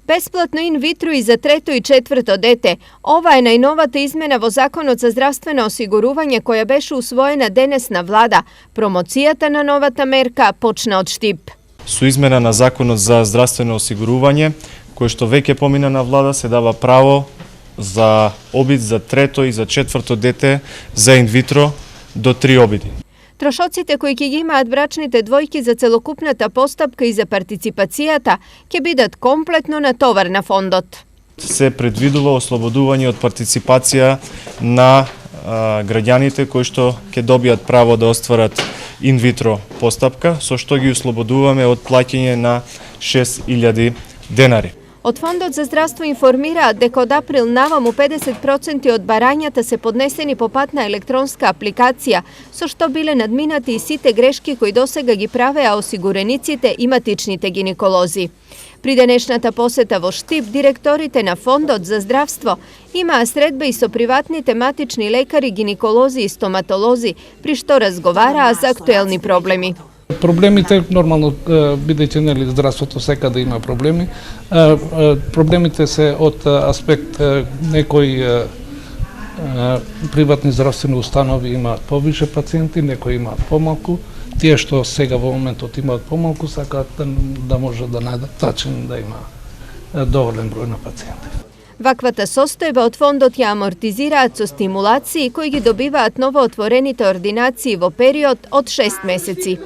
Besplatno in vitro i za treto i četvrto dete. Ova je najnovata izmena vo Zakonot za zdravstveno osiguruvanje koja beše usvojena denesna vlada. Promocijata na novata merka počne od štip. Su izmena na Zakonot za zdravstveno osiguruvanje, koje što vеќе помина на влада, се дава право за обид за трето и за четврто дете за инвитро до 3 обиди. Трошоците кои ќе ги имаат брачните двојки за целокупната постапка и за партиципацијата ќе бидат комплетно на товар на фондот. Се предвидува ослободување од партиципација на граѓаните кои што ќе добијат право да остварат инвитро постапка, со што ги ослободуваме од плаќање на 6.000 денари. Од Фондот за здравство информираат дека од април наваму 50% од барањата се поднесени по пат на електронска апликација, со што биле надминати и сите грешки кои досега ги правеа осигурениците и матичните гинеколози. При денешната посета во Штип, директорите на Фондот за здравство имаа средба и со приватните матични лекари, гинеколози и стоматолози, при што разговараа за актуелни проблеми. Проблемите, нормално, бидејќи нели здравството секаде има проблеми, проблемите се од аспект некои приватни здравствени установи имаат повише пациенти, некои имаат помалку. Тие што сега во моментот имаат помалку, сакаат да може да најдат начин да има доволен број на пациенти. Ваквата состојба од фондот ја амортизираат со стимулации кои ги добиваат новоотворените ординации во период од 6 месеци.